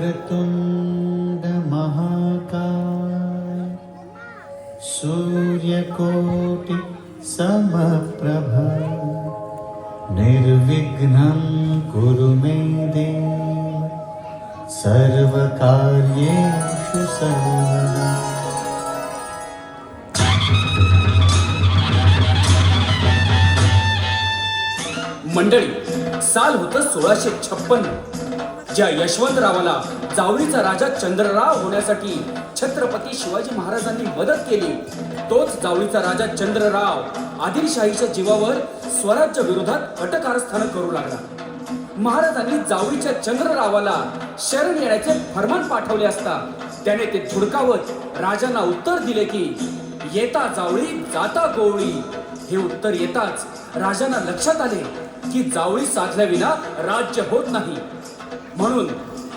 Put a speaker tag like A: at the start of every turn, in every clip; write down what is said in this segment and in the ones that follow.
A: वक्रतुंड महाकाय सूर्यकोटि समप्रभ निर्विघ्नं कुरु मे देव सर्वकार्येषु सर्वदा।
B: मंडळी, साल होतं 1656. ज्या यशवंतरावाला जावळीचा राजा चंद्रराव होण्यासाठी छत्रपती शिवाजी महाराजांनी मदत केली, तोच जावळीचा राजा चंद्रराव आदिलशाहीच्या जीवावर स्वराज्य विरोधात कटकारस्थान करू लागला. महाराजांनी जावळीच्या चंद्ररावाला शरण येण्याचे फरमान पाठवले असता त्याने ते धुडकावत राजांना उत्तर दिले की येता जावळी जाता गोवळी. हे उत्तर येताच राजांना लक्षात आले की जावळी साधल्याविना राज्य होत नाही.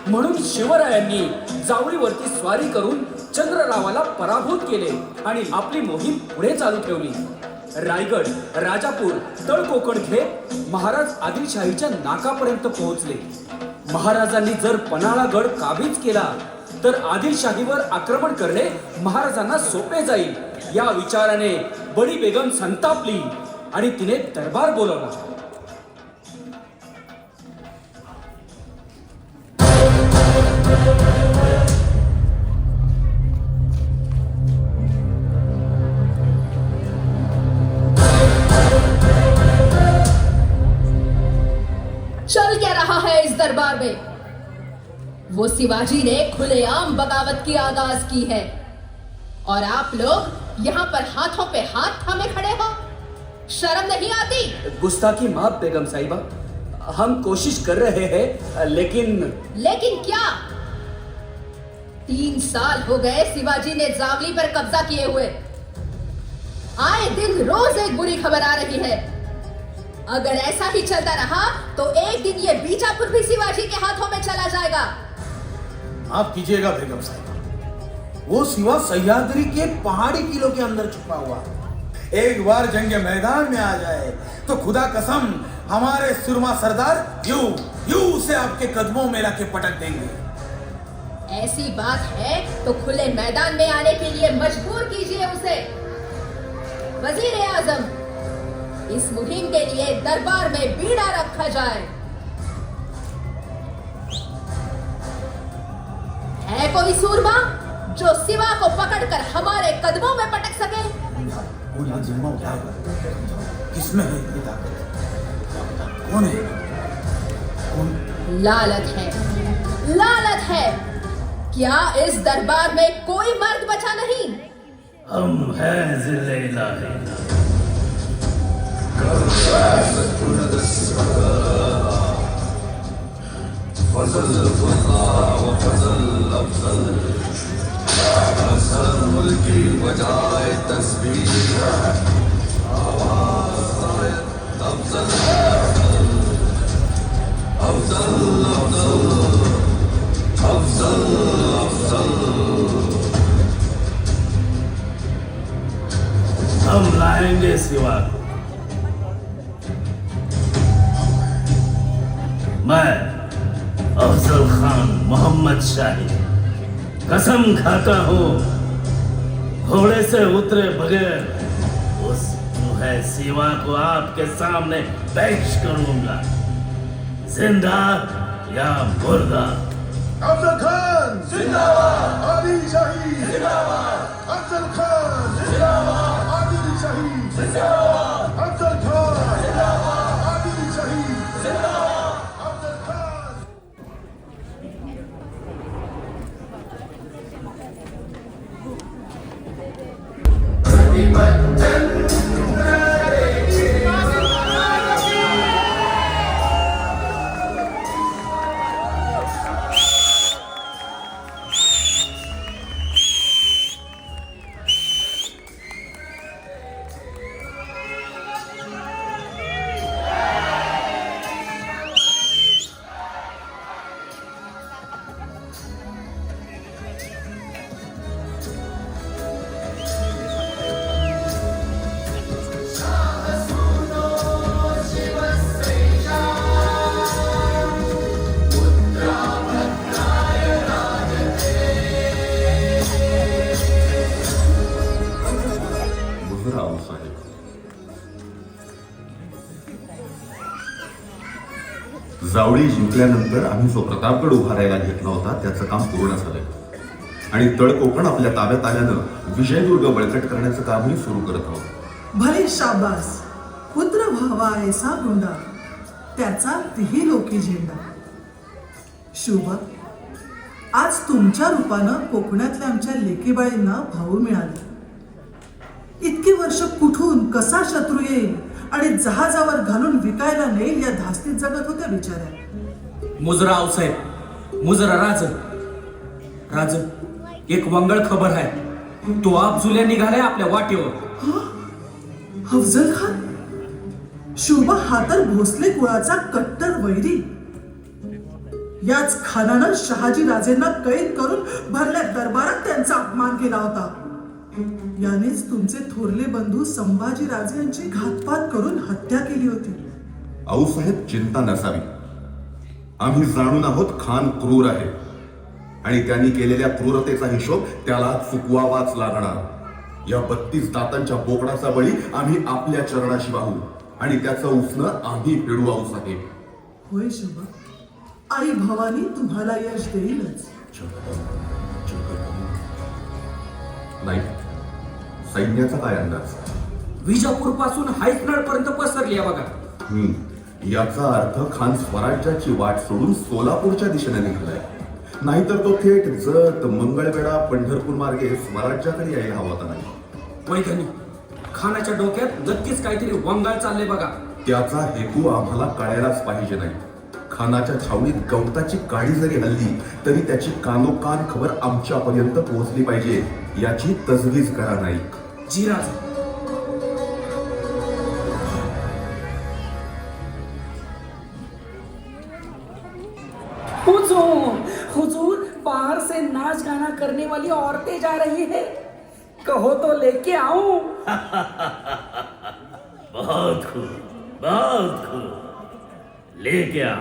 B: म्हणून शिवरायांनी जावळीवरती स्वारी करून चंद्ररावाला पराभूत केले आणि आपली मोहीम पुढे चालू ठेवली. रायगड, राजापूर, तळकोकण घेत महाराज आदिलशाहीच्या नाकापर्यंत पोहोचले. महाराजांनी जर पन्हाळा गड काबीज केला तर आदिलशाहीवर आक्रमण करणे महाराजांना सोपे जाईल. या विचाराने बडी बेगम संतापली आणि तिने दरबार बोलावला.
C: चल क्या रहा है इस दरबार में? वो शिवाजी ने खुलेआम बगावत की आगाज की है और आप लोग यहाँ पर हाथों पे हाथ थामे खड़े हो. शर्म नहीं आती?
B: गुस्ताखी माफ बेगम साहिबा, हम कोशिश कर रहे हैं लेकिन
C: क्या? 3 साल हो गए शिवाजी ने जावली पर कब्जा किए हुए. आए दिन रोज एक बुरी खबर आ रही है. अगर ऐसा ही चलता रहा तो एक दिन ये बीजापुर भी शिवाजी के हाथों में चला जाएगा.
D: माफ कीजिएगा बेगम साहिबा, वो सिवा सह्याद्री के पहाड़ी किलों के अंदर छुपा हुआ है. एक बार जंग मैदान में आ जाए तो खुदा कसम हमारे सुरमा सरदार यूं उसे आपके कदमों में लाके पटक देंगे.
C: ऐसी बात है तो खुले मैदान में आने के लिए मजबूर कीजिए उसे. वजीर-ए-आजम, इस मुहिम के लिए दरबार में बीड़ा रखा जाए. है कोई सूरमा जो सिवा को पकड़कर हमारे कदमों में पटक सके?
D: जिम्मा उठाएगा. किसमें है ये ताकत? कौन है? कौन?
C: लालच है. क्या इस दरबार में कोई मर्द बचा नहीं?
E: हम हैं जिले-ए-इलाही.
F: फजल अफजल की बजाय तस्बीह आवाज अफजल अफजल अफजल अफजल.
E: हम लाएंगे सिवा को. मैं अफजल खान मोहम्मद शाही कसम खाता हूँ घोड़े से उतरे बगैर उस है सिवा को आपके सामने पेश करूंगा, जिंदा या मुर्दा.
D: अफजल खान जिंदाबाद, आदिलशाही जिंदाबाद. अफजल खान जिंदाबाद, आदिलशाही जिंदाबाद. अफजल खान जिंदाबाद, आदिलशाही जिंदाबाद. अफजल खान.
G: मुजरा आऊसाहेब. जावळी जिंकल्यानंतर आम्ही जो प्रतापगड उभारायला घेतला होता त्याचं काम पूर्ण झालंय आणि तळ कोकण आपल्या ताब्यात आल्यानं विजयदुर्ग बळकट करण्याचं कामही सुरू करत आहोत.
H: भले शाबास, पुत्र व्हावा ऐसा गुंडा, त्याचा तिही लोकी झेंडा. शुभ, आज तुमच्या रूपानं कोकणातल्या आमच्या लेकीबाळींना भाऊ मिळाले. इतकी वर्ष कुठून कसा शत्रू येईल आणि जहाजावर घालून विकायला नेईल या धास्तीत जगत होत्या बिचाऱ्या.
B: मुजरा आऊसाहेब, मुजरा राज, एक वंगळ खबर आहे. तो आप जुल्या निघालाय आपल्या वाटेवर.
H: अफजल खान? शुभ हा तर भोसले कुळाचा कट्टर वैरी. याच खानानं शहाजी राजेंना कैद करून भरल्या दरबारात त्यांचा अपमान केला होता. यानेच तुमचे थोरले बंधू संभाजी राजे यांची घातपात करून हत्या केली होती.
G: आऊसाहेब, चिंता नसावी. आम्ही जाणून आहोत खान क्रूर आहे आणि त्यांनी केलेल्या क्रूरतेचा हिशोब त्याला चुकवावाच लागणार. या 32 दातांच्या बोकडाचा बळी आम्ही आपल्या चरणाशी वाहू आणि त्याचं उसणं आम्ही फेडू. आऊसाहेब
H: होय शुभ, आई भवानी तुम्हाला यश देईलच.
G: नाही, सैन्याचा काय अंदाज?
B: विजापूर पासून हायसनळ पर्यंत पसरली आहे बघा.
G: याचा अर्थ खान स्वराज्याची वाट सोडून सोलापूरच्या दिशेने निघालाय. नाहीतर तो थेट जत, मंगळवेढा, पंढरपूर मार्गे स्वराज्याकडे यायला हवा होता. नाही,
B: वैधानी, खानाच्या डोक्यात नक्कीच काहीतरी वंगाळ चालले बघा.
G: त्याचा हेतू आम्हाला कळायलाच पाहिजे. नाही, खानाच्या छावणीत गवताची काडी जरी हल्ली तरी त्याची कानोकान खबर आमच्यापर्यंत पोहोचली पाहिजे याची तजवीज करा. नाही
B: जी राज. हुजूर, बाहर से नाच गाना करने वाली औरतें जा रही है, कहो तो लेके आऊं.
E: बहुत खूब, बहुत खूब, लेके आ.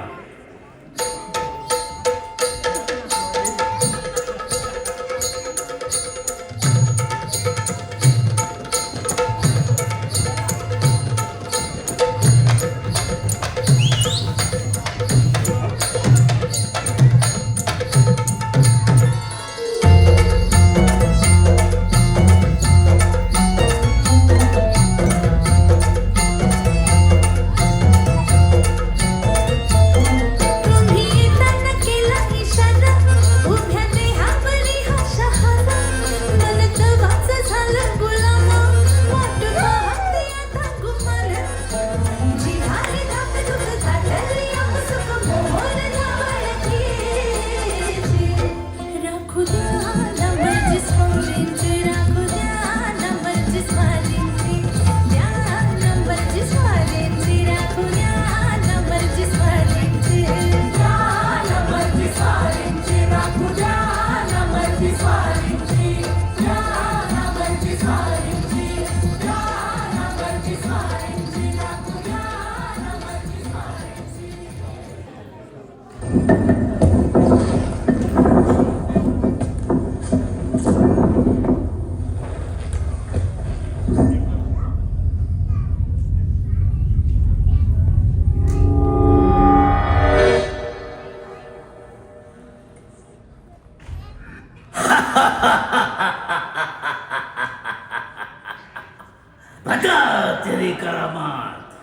E: बता तेरी करामात,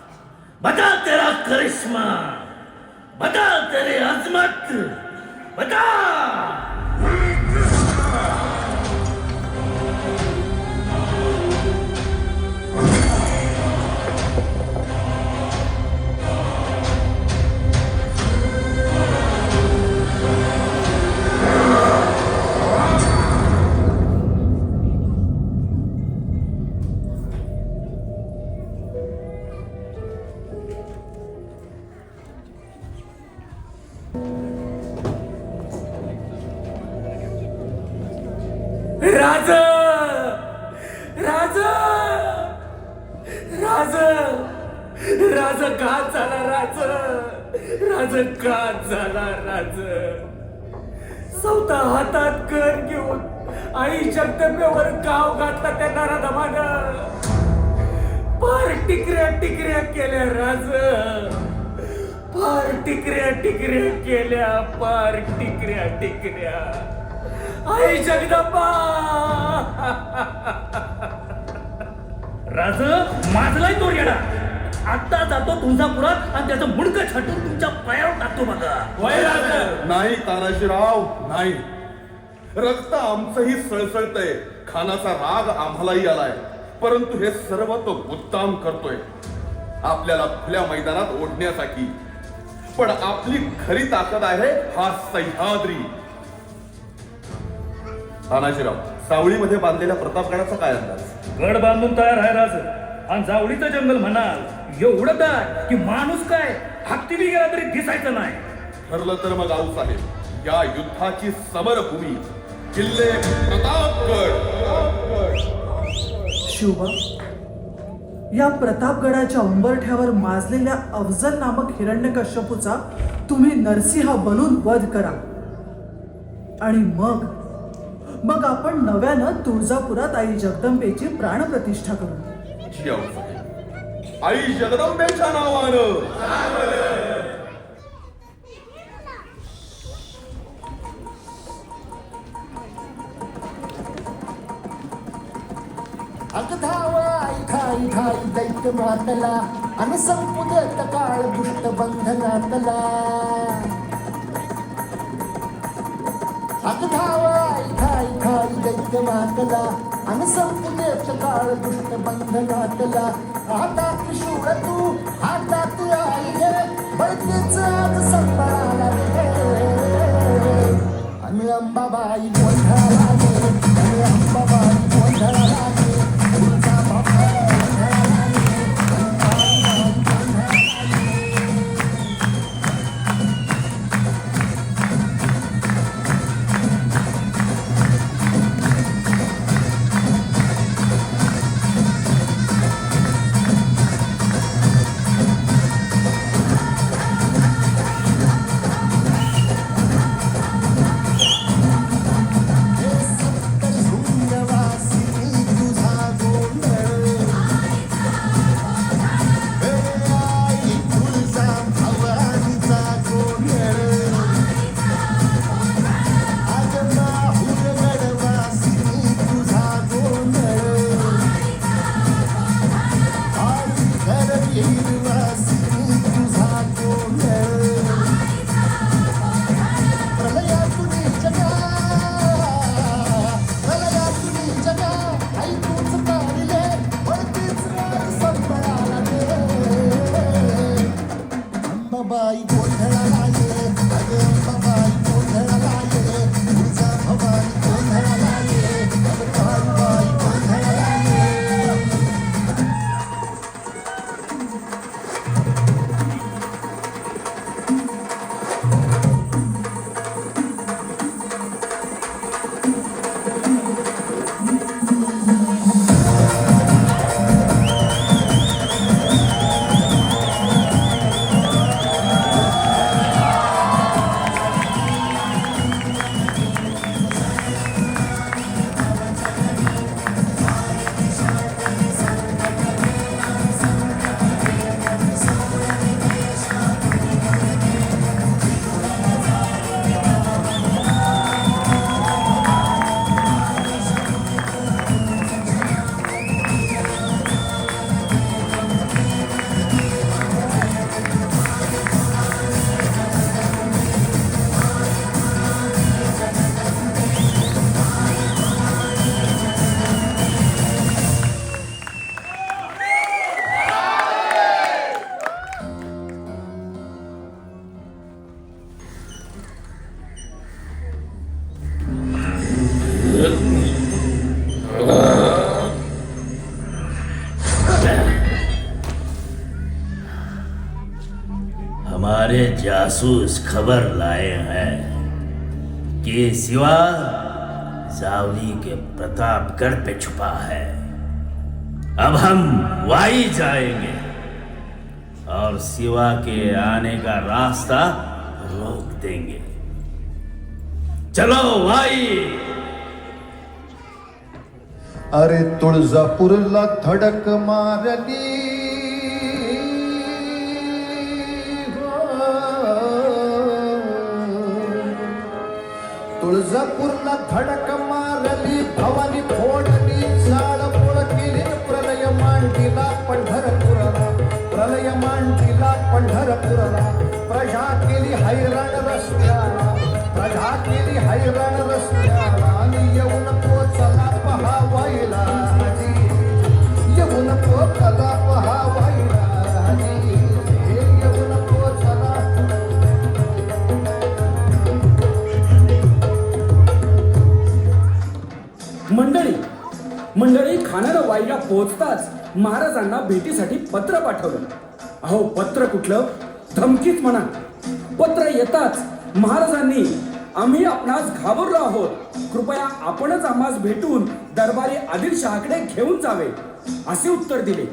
E: बता तेरा करिश्मा, बता तेरी अजमत, बता.
B: राज, राज, राज, राज घात झाला. राज, राज घात झाला. राज स्वतः हातात कर घेऊन आई जगदंबेवर गाव घातला त्या नराधमानं.
E: टिकऱ्या टिकऱ्या केल्या राज, फार टिकऱ्या टिकऱ्या केल्या, फार टिकऱ्या टिकऱ्या. आई जगदंबा. राज माझलाय तो येडा. आता जातो तुळजापुरात आणि त्याचं मुंडकं छाटून तुमच्या पायावर टाकतो बघा.
G: नाही तानाजीराव नाही. रक्त आमचंही सळसळतंय, खानाचा राग आम्हालाही आलाय, परंतु हे सर्व तो मुद्दाम करतोय आपल्याला खुल्या मैदानात ओढण्यासाठी. पण आपली खरी ताकद आहे हा सह्याद्री. तानाजीराव, सावळीमध्ये बांधलेल्या प्रतापगडाचा काय अंदाज?
E: गड बांधून तयार आहे राज, आणि जावळीचं जंगल म्हणाल एवढं दाट की माणूस काय हत्ती बी गेला तरी दिसायचं नाही.
G: ठरलं तर मग आऊ साहेब, या युद्धाची समरभूमी किल्ले प्रतापगड.
H: शिवबा, या प्रतापगडाच्या उंबरठ्यावर माजलेल्या अफजल नामक हिरण्यकश्यपूचा तुम्ही नरसिंह बनून वध करा आणि मग आपण नव्यानं तुळजापुरात आई जगदंबेची प्राणप्रतिष्ठा करू.
G: जी आऊ साहेब, आई जगदंबेच्या नावानं.
I: अगधावाई ठाई ठाई दैत्य मातला आणि संपुदेत काळ दुष्ट बंधनातला. अगधावाई ठाई ठाई दैत्य मातला आणि संपुदेत काळ दुष्ट बंधनातला. आता त्रिशूळ तू हातात आई घे, बळकीच आज संभाळाला रे. आणि अंबाबाई गोंधळाला गे, आणि अंबाबाई गोंधळाला गे. अंबाबाई गोंधळाला ये, अगं अंबाबाई गोंधळाला ये, तुळजा भवानी गोंधळाला ये, अगं ताईबाई गोंधळाला ये.
E: हमारे जासूस खबर लाए हैं कि सिवा जावली के प्रतापगढ़ पे छुपा है. अब हम वाई जाएंगे और सिवा के आने का रास्ता रोक देंगे. चलो वाई.
J: अरे तुळजापूरला धडक मारली,
I: तुळजापूरला धडक मारली भवानी फोडली जाळपोळ केली प्रलय मांडीला पंढरपुराला प्रलय मांडीला पंढरपुराला प्रजा केली हैराण रस्त्याला प्रजा केली हैराण रस्त्याला आणि येऊन पोचला पहावायला येऊन पोचला पहावायला येऊन पोचला.
B: मंडळी खानाला वाईला पोहोचताच महाराजांना भेटीसाठी पत्र पाठवलं. अहो पत्र कुठलं, धमकीच म्हणा. पत्र येताच महाराजांनी आम्ही आपणास घाबरलो आहोत, कृपया आपणच आम्हास भेटून दरबारी आदिलशहाकडे घेऊन जावे असे उत्तर दिले.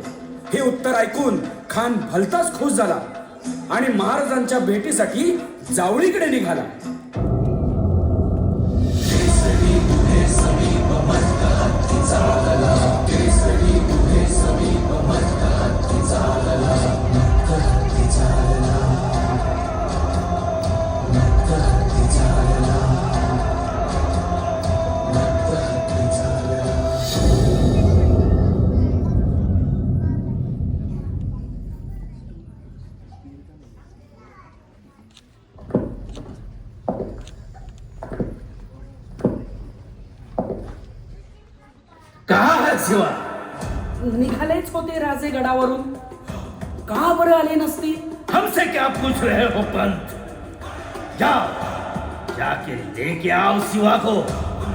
B: हे उत्तर ऐकून खान भलताच खुश झाला आणि महाराजांच्या भेटीसाठी जावळीकडे निघाला.
E: शिवा
B: निघालेच होते राजे गडावरून, का बरं आले नसते?
E: हमसे क्या पूछ रहे हो पंत? जाओ जाके लेके आओ शिवा को.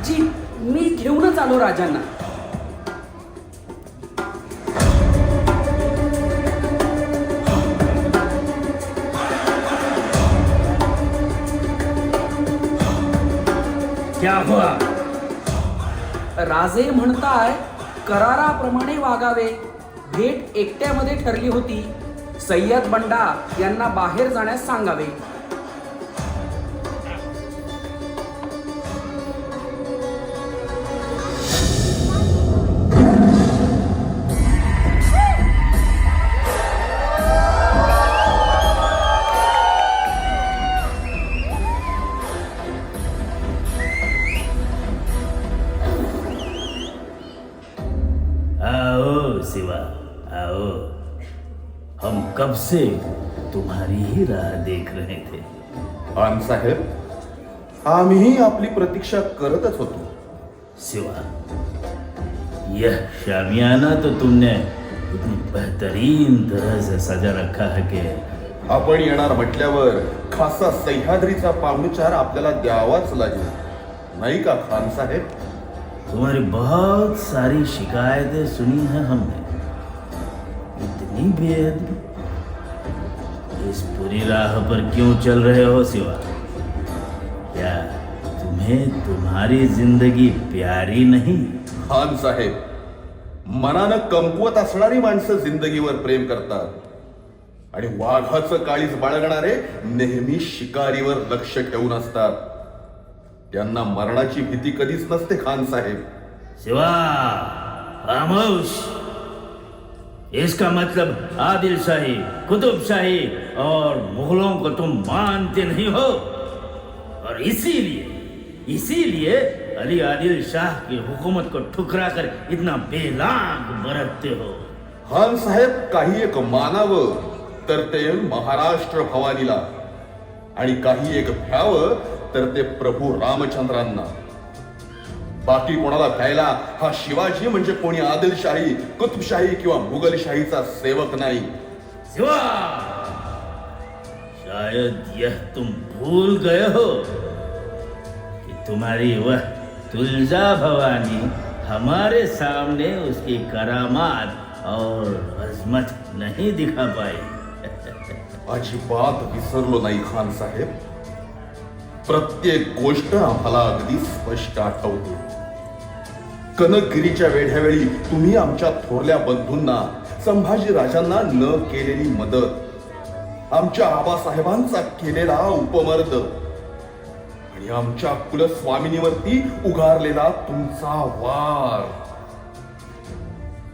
B: जी मी घेऊनच आलो राजांना.
E: क्या हुआ?
B: राजे म्हणताय कराराप्रमाणे वागावे. भेट एकट्यामध्ये ठरली होती. सय्यद बंडा यांना बाहेर जाण्यास सांगावे.
E: आओ शिवा आओ, हम कब से तुम्हारी ही राह देख रहे थे.
G: खान साहेब, आम्ही आपली प्रतीक्षा करतच होतो.
E: शिवा, यह शामियाना तो तुमने इतनी बेहतरीन तरह से सजा रखा है कि
G: आपण येणार म्हटल्यावर खासा सह्याद्रीचा पाहुणचार आपल्याला द्यावाच लागेल, नाही का खान साहेब?
E: तुम्हारी बहुत सारी शिकायतें सुनी है हमने. इतनी बेअदबी, इस पूरी राह पर क्यों चल रहे हो शिवा? क्या तुम्हें तुम्हारी जिंदगी प्यारी नहीं?
G: खान साहेब, मनानं कमकुवत असणारी माणसं जिंदगीवर प्रेम करतात आणि वाघाचं काळीज बाळगणारे नेहमी शिकारीवर लक्ष ठेवून असतात. त्यांना मरणाची भीती कधीच नसते. खान साहेब,
E: शिवा खामोश. इसका मतलब आदिल शाही, कुतुब शाही और मुगलों को तुम मानते नहीं हो, और इसीलिए अली आदिल शाह की हुकूमत को ठुकरा कर इतना बेलाग बरतते हो.
G: खान साहेब, काही एक मानावं तर ते महाराष्ट्र भवानीला आणि काही एक भ्यावं तर ते प्रभू रामचंद्रांना. बाकी कोणाला भ्यायला हा शिवाजी म्हणजे कोणी आदिलशाही, कुतुबशाही किंवा मुघलशाहीचा सेवक नाही.
E: शिवा, शायद यह तुम भूल गए हो कि तुम्हारी वह तुलजा भवानी हमारे सामने उसकी करामात और अजमत नहीं दिखा पाई.
G: अजिबात विसरलो नाही खान साहेब. प्रत्येक गोष्ट आम्हाला अगदी स्पष्ट आठवते. कनकगिरीच्या वेढ्यावेळी तुम्ही आमच्या थोरल्या बंधूंना, संभाजी राजांना न केलेली मदत, आमच्या आबासाहेबांचा केलेला उपमर्द आणि आमच्या कुलस्वामिनीवरती उगारलेला तुमचा वार.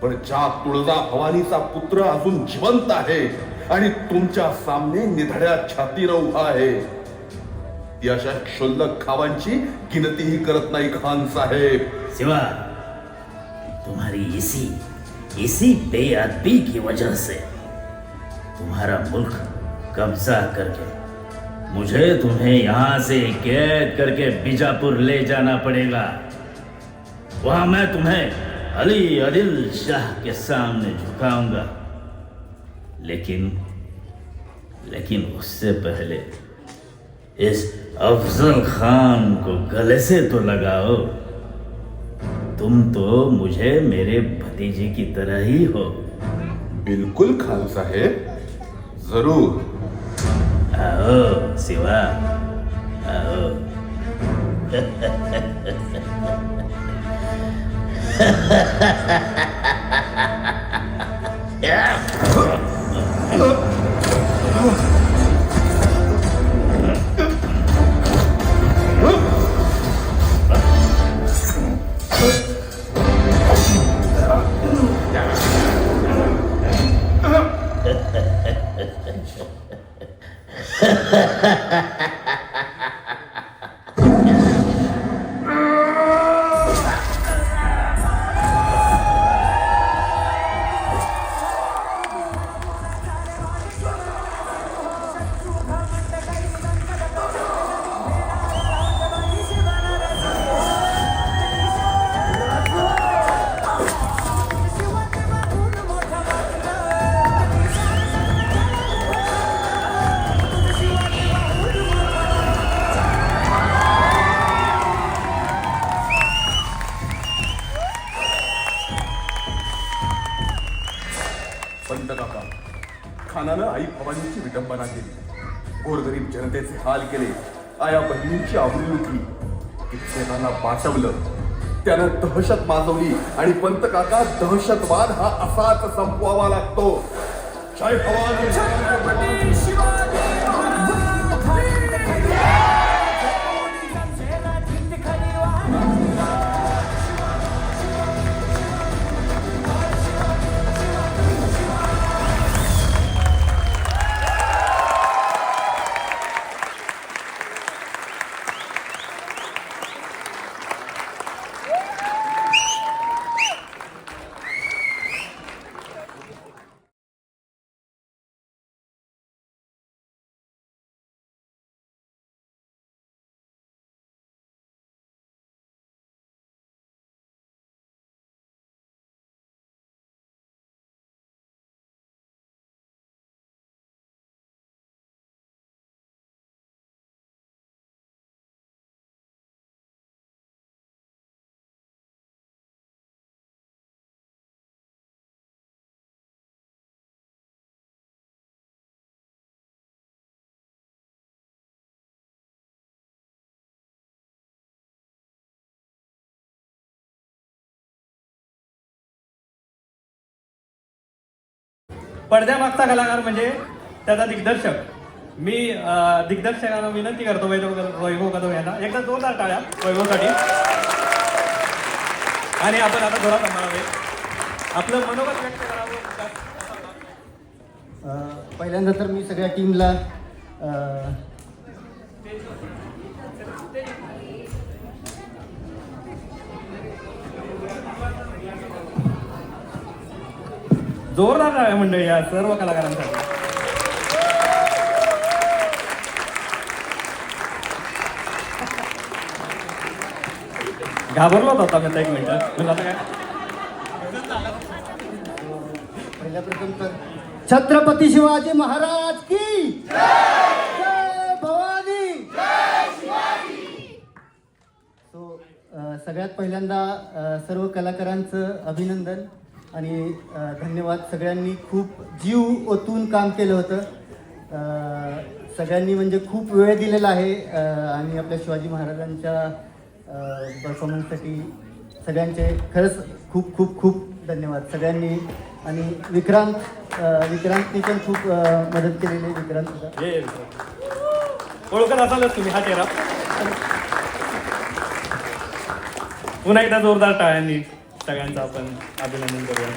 G: पण ज्या तुळजा भवानीचा पुत्र अजून जिवंत आहे आणि तुमच्या सामने निधड्या छातीनं उभा आहे, ती अशा क्षुल्लक खावांची गिनतीही करत नाही खान साहेब.
E: सिवा, तुम्हारी इसी बेअदबी की वजह से तुम्हारा मुल्क कब्जा करके मुझे तुम्हें यहां से कैद करके बीजापुर ले जाना पड़ेगा. वहां मैं तुम्हें अली आदिल शाह के सामने झुकाऊंगा. लेकिन उससे पहले इस अफजल खान को गले से तो लगाओ. तुम तो मुझे मेरे भतीजे की तरह ही हो.
G: बिल्कुल खान साहेब, जरूर.
E: आओ सिवा, आओ.
G: पंत काका, खानानं आई भवानीची विडंबना केली, गोरगरीब जनतेचे हाल केले, आया बहिणींची आवडी लुटली, कित्येकांना पाठवलं, त्यानं दहशत माजवली आणि पंत काका, दहशतवाद हा असाच संपवावा लागतो. जय भवानी.
J: पडद्यामागचा कलाकार म्हणजे त्याचा दिग्दर्शक. मी दिग्दर्शकांना विनंती करतो वैभव कदम यांना एकदा जोरदार टाळ्या वैभवसाठी. आणि आपण आता जोरात म्हणावे, आपलं मनोगत व्यक्त करावं.
K: पहिल्यांदा तर मी सगळ्या टीमला
J: जोरदार टाळ्या मंडळी या सर्व कलाकारांसाठी. घाबरलो होता मी आता एक मिनिट. म्हणजे आता काय
K: पहिल्या प्रथम तर छत्रपती शिवाजी महाराज की जय भवानी. सो सगळ्यात पहिल्यांदा सर्व कलाकारांचं अभिनंदन आणि धन्यवाद. सगळ्यांनी खूप जीव ओतून काम केलं होतं. सगळ्यांनी म्हणजे खूप वेळ दिलेला आहे आणि आपल्या शिवाजी महाराजांच्या परफॉर्मन्ससाठी सगळ्यांचे खरंच खूप खूप खूप धन्यवाद सगळ्यांनी. आणि विक्रांतनी पण खूप मदत केलेली आहे. विक्रांत
J: ओळखत असालच तुम्ही हा चेहरा. पुन्हा एकदा जोरदार टाळ्यांनी सगळ्यांचं आपण अभिनंदन करूया.